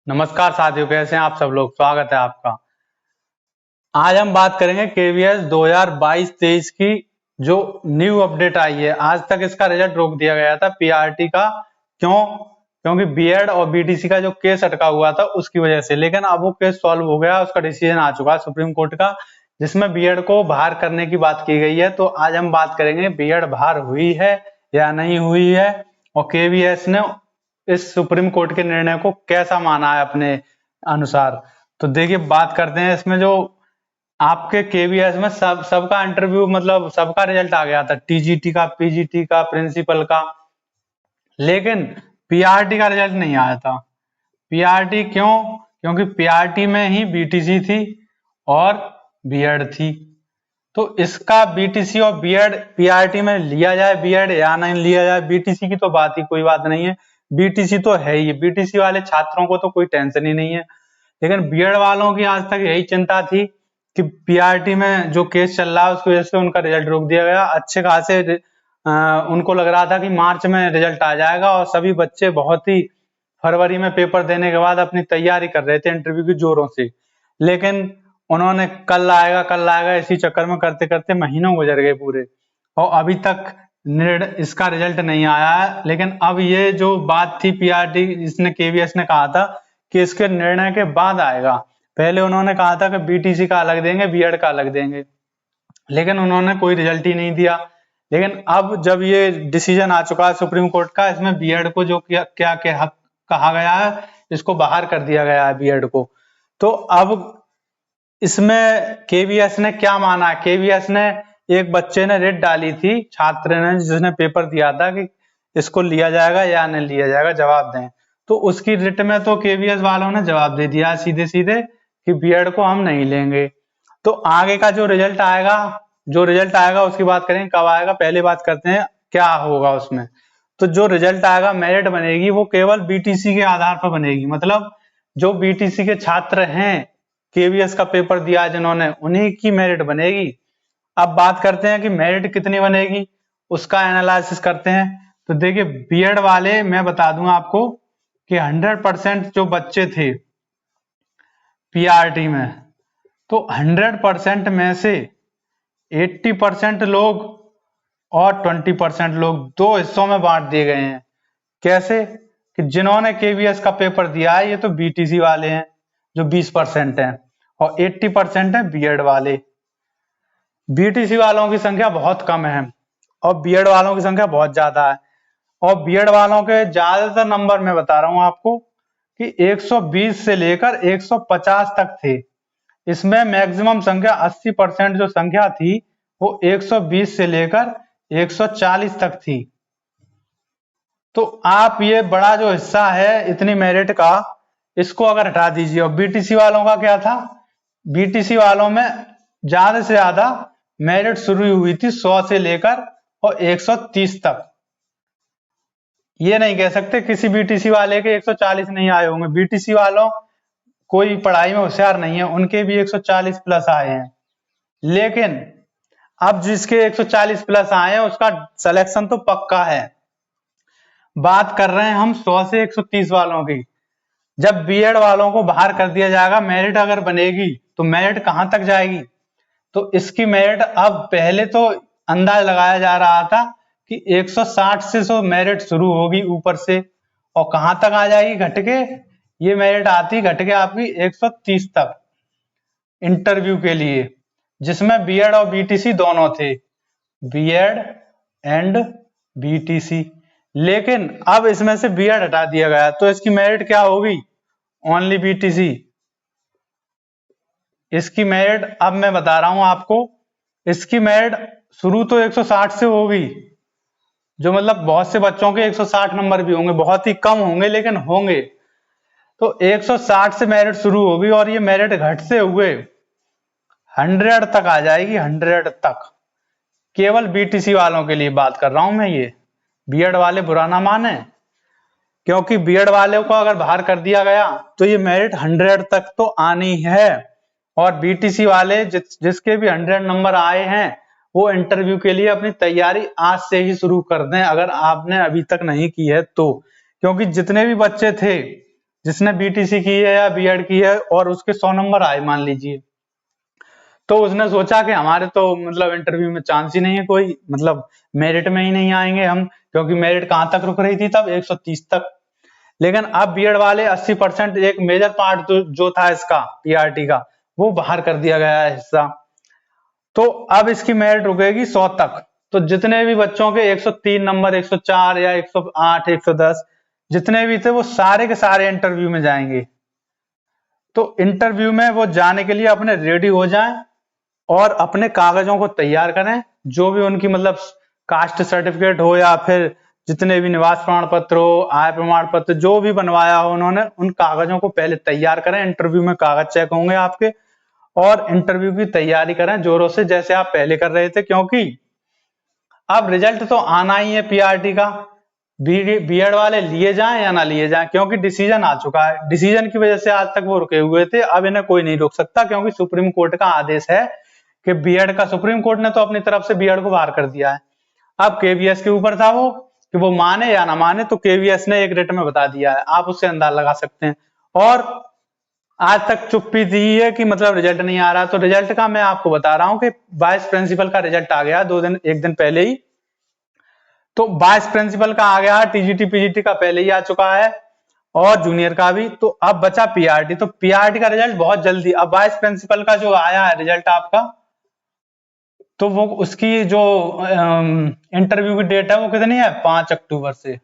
नमस्कार साथियों, कैसे हैं आप सब लोग। स्वागत है आपका। आज हम बात करेंगे केवीएस 2022-23 की जो न्यू अपडेट आई है। आज तक इसका रिजल्ट रोक दिया गया था पीआरटी का। क्यों? क्योंकि बीएड और बीटीसी का जो केस अटका हुआ था उसकी वजह से। लेकिन अब वो केस सॉल्व हो गया, उसका डिसीजन आ चुका है सुप्रीम कोर्ट का, जिसमें बीएड को बाहर करने की बात की गई है। तो आज हम बात करेंगे बीएड बाहर हुई है या नहीं हुई है, और केवीएस ने इस सुप्रीम कोर्ट के निर्णय को कैसा माना है अपने अनुसार। तो देखिए, बात करते हैं इसमें जो आपके केवीएस में सबका इंटरव्यू, मतलब सबका रिजल्ट आ गया था, टीजीटी का, पीजीटी का, प्रिंसिपल का, लेकिन पीआरटी का रिजल्ट नहीं आया था। पीआरटी क्यों? क्योंकि पीआरटी में ही बीटीसी थी और बीएड थी। तो इसका बीटीसी और बीएड, पीआरटी में लिया जाए बीएड या नहीं लिया जाए, बीटीसी की तो बात ही कोई बात नहीं है। बीटीसी तो है ही, बीटीसी वाले छात्रों को तो कोई टेंशन ही नहीं है। लेकिन बीएड वालों की आज तक यही चिंता थी कि पीआरटी में जो केस चल रहा है उसकी वजह से उनका रिजल्ट रोक दिया गया। अच्छे खासे उनको लग रहा था कि मार्च में रिजल्ट आ जाएगा, और सभी बच्चे बहुत ही फरवरी में पेपर देने के बाद अपनी तैयारी कर रहे थे इंटरव्यू की जोरों से। लेकिन उन्होंने कल आएगा इसी चक्कर में करते करते महीनों गुजर गए पूरे, और अभी तक इसका रिजल्ट नहीं आया है। लेकिन अब ये जो बात थी पीआरटी, इसने केवीएस ने कहा था कि इसके निर्णय के बाद आएगा। पहले उन्होंने कहा था कि बीटीसी का अलग देंगे, बीएड का अलग देंगे, लेकिन उन्होंने कोई रिजल्ट ही नहीं दिया। लेकिन अब जब ये डिसीजन आ चुका है सुप्रीम कोर्ट का, इसमें बीएड को जो क्या कहा गया है, इसको बाहर कर दिया गया है बीएड को। तो अब इसमें केवीएस ने क्या माना है? केवीएस ने, एक बच्चे ने रेड डाली थी, छात्र ने, जिसने पेपर दिया था कि इसको लिया जाएगा या नहीं लिया जाएगा, जवाब दें। तो उसकी रिट में तो केवीएस वालों ने जवाब दे दिया सीधे सीधे कि बीएड को हम नहीं लेंगे। तो आगे का जो रिजल्ट आएगा उसकी बात करेंगे, कब आएगा। पहले बात करते हैं क्या होगा उसमें। तो जो रिजल्ट आएगा, मेरिट बनेगी, वो केवल बीटीसी के आधार पर बनेगी। मतलब जो बीटीसी के छात्र हैं, केवीएस का पेपर दिया जिन्होंने, उन्हीं की मेरिट बनेगी। अब बात करते हैं कि मेरिट कितनी बनेगी, उसका एनालिसिस करते हैं। तो देखिए, बीएड वाले, मैं बता दूंगा आपको कि 100% जो बच्चे थे पीआरटी में, तो 100% में से 80% लोग और 20% लोग दो हिस्सों में बांट दिए गए हैं। कैसे? कि जिन्होंने केवीएस का पेपर दिया है, ये तो बीटीसी वाले हैं जो 20% हैं, और 80% है बीएड वाले। बीटीसी वालों की संख्या बहुत कम है और बीएड वालों की संख्या बहुत ज्यादा है। और बीएड वालों के ज्यादातर नंबर मैं बता रहा हूं आपको कि 120 से लेकर 150 तक थे। इसमें मैक्सिमम संख्या 80% जो संख्या थी वो 120 से लेकर 140 तक थी। तो आप ये बड़ा जो हिस्सा है इतनी मेरिट का, इसको अगर हटा दीजिए। और बीटीसी वालों का क्या था? बीटीसी वालों में ज्यादा से ज्यादा मेरिट शुरू हुई थी 100 से लेकर और 130 तक। ये नहीं कह सकते किसी बीटीसी वाले के 140 नहीं आए होंगे। बीटीसी वालों कोई पढ़ाई में होशियार नहीं है, उनके भी 140 प्लस आए हैं। लेकिन अब जिसके 140 प्लस आए हैं उसका सिलेक्शन तो पक्का है। बात कर रहे हैं हम 100 से 130 वालों की। जब बीएड वालों को बाहर कर दिया जाएगा, मेरिट अगर बनेगी तो मेरिट कहां तक जाएगी? तो इसकी मेरिट, अब पहले तो अंदाज लगाया जा रहा था कि 160 से मेरिट शुरू होगी ऊपर से, और कहां तक आ जाएगी घट के? ये मेरिट आती घट के आपकी 130 तक इंटरव्यू के लिए, जिसमें बीएड और बीटीसी दोनों थे, बीएड एंड बीटीसी। लेकिन अब इसमें से बीएड हटा दिया गया, तो इसकी मेरिट क्या होगी? Only BTC. इसकी मेरिट अब मैं बता रहा हूं आपको, इसकी मेरिट शुरू तो 160 से होगी, जो मतलब बहुत से बच्चों के 160 नंबर भी होंगे, बहुत ही कम होंगे लेकिन होंगे। तो 160 से मेरिट शुरू होगी और ये मेरिट घटते हुए 100 तक आ जाएगी, 100 तक। केवल बीटीसी वालों के लिए बात कर रहा हूं मैं ये, बीएड वाले बुरा ना माने, क्योंकि बीएड वाले को अगर बाहर कर दिया गया तो ये मेरिट 100 तक तो आनी है। और बीटीसी वाले जिसके भी 100 नंबर आए हैं, वो इंटरव्यू के लिए अपनी तैयारी आज से ही शुरू कर दें, अगर आपने अभी तक नहीं की है तो। क्योंकि जितने भी बच्चे थे जिसने बीटीसी की है या बीएड की है और उसके 100 नंबर आए मान लीजिए, तो उसने सोचा कि हमारे तो मतलब इंटरव्यू में चांस ही नहीं है कोई, मतलब मेरिट में ही नहीं आएंगे हम, क्योंकि मेरिट कहाँ तक रुक रही थी तब 130 तक। लेकिन अब बीएड वाले 80% एक मेजर पार्ट जो था इसका पीआरटी का, वो बाहर कर दिया गया है हिस्सा। तो अब इसकी मेरिट रुकेगी 100 तक। तो जितने भी बच्चों के 103 नंबर, 104 या 108, 110 जितने भी थे, वो सारे के सारे इंटरव्यू में जाएंगे। तो इंटरव्यू में वो जाने के लिए अपने रेडी हो जाएं और अपने कागजों को तैयार करें, जो भी उनकी मतलब कास्ट सर्टिफिकेट हो या फिर जितने भी निवास प्रमाण पत्र हो, आय प्रमाण पत्र, जो भी बनवाया हो उन्होंने, उन कागजों को पहले तैयार करें। इंटरव्यू में कागज चेक होंगे आपके, और इंटरव्यू की तैयारी करें जोरों से, जैसे आप पहले कर रहे थे, क्योंकि अब रिजल्ट तो आना ही है पीआरटी का। बीएड वाले लिए जाएं या ना लिए जाएं, क्योंकि डिसीजन आ चुका है। डिसीजन की वजह से आज तक वो रुके हुए थे, अब इन्हें कोई नहीं रोक सकता, क्योंकि सुप्रीम कोर्ट का आदेश है कि बीएड का, सुप्रीम कोर्ट ने तो अपनी तरफ से बीएड को बाहर कर दिया है। अब केवीएस के ऊपर था वो कि वो माने या ना माने, तो केवीएस ने एक रेट में बता दिया है, आप उससे अंदाजा लगा सकते हैं। और आज तक चुप्पी थी है कि मतलब रिजल्ट नहीं आ रहा। तो रिजल्ट का मैं आपको बता रहा हूं कि वाइस प्रिंसिपल का रिजल्ट आ गया एक दिन पहले ही। तो वाइस प्रिंसिपल का आ गया, टीजीटी पीजीटी का पहले ही आ चुका है, और जूनियर का भी। तो अब बचा पीआरटी। तो पीआरटी का रिजल्ट बहुत जल्दी, अब वाइस प्रिंसिपल का जो आया है रिजल्ट आपका, तो वो उसकी जो इंटरव्यू की डेट है वो कितनी है, 5 अक्टूबर से।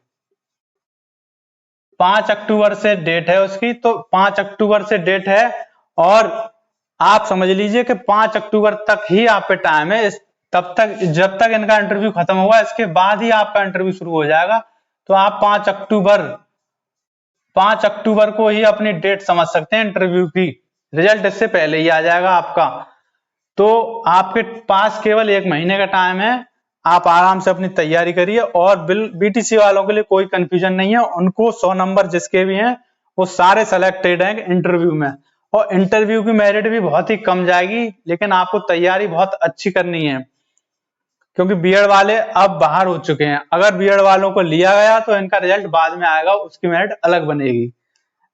5 अक्टूबर से डेट है उसकी। तो 5 अक्टूबर से डेट है, और आप समझ लीजिए कि 5 अक्टूबर तक ही आप पे टाइम है। तब तक, जब तक इनका इंटरव्यू खत्म होगा, इसके बाद ही आपका इंटरव्यू शुरू हो जाएगा। तो आप 5 अक्टूबर को ही अपनी डेट समझ सकते हैं इंटरव्यू की। रिजल्ट इससे पहले ही आ जाएगा आपका। तो आपके पास केवल 1 महीने का टाइम है, आप आराम से अपनी तैयारी करिए। और बीटीसी वालों के लिए कोई कंफ्यूजन नहीं है, उनको 100 नंबर जिसके भी हैं वो सारे सेलेक्टेड हैं इंटरव्यू में। और इंटरव्यू की मेरिट भी बहुत ही कम जाएगी, लेकिन आपको तैयारी बहुत अच्छी करनी है, क्योंकि बीएड वाले अब बाहर हो चुके हैं। अगर बीएड वालों को लिया गया तो इनका रिजल्ट बाद में आएगा, उसकी मेरिट अलग बनेगी,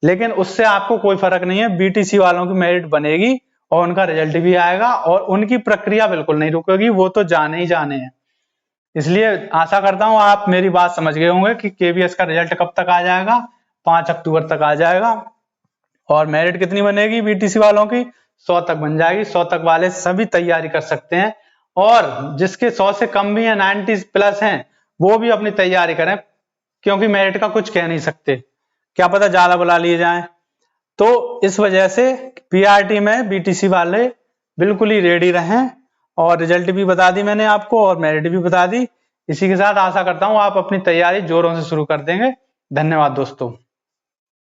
लेकिन उससे आपको कोई फर्क नहीं है। बीटीसी वालों की मेरिट बनेगी और उनका रिजल्ट भी आएगा, और उनकी प्रक्रिया बिल्कुल नहीं रुकेगी, वो तो जाने ही जाने हैं। इसलिए आशा करता हूं आप मेरी बात समझ गए होंगे कि केवीएस का रिजल्ट कब तक आ जाएगा, 5 अक्टूबर तक आ जाएगा। और मेरिट कितनी बनेगी बीटीसी वालों की, 100 तक बन जाएगी। 100 तक वाले सभी तैयारी कर सकते हैं, और जिसके 100 से कम भी है, 90 प्लस हैं, वो भी अपनी तैयारी करें, क्योंकि मेरिट का कुछ कह नहीं सकते, क्या पता ज्यादा बुला लिए जाएं। तो इस वजह से पीआरटी में बीटीसी वाले बिल्कुल ही रेडी रहें। और रिजल्ट भी बता दी मैंने आपको, और मेरिट भी बता दी। इसी के साथ आशा करता हूं आप अपनी तैयारी जोरों से शुरू कर देंगे। धन्यवाद दोस्तों।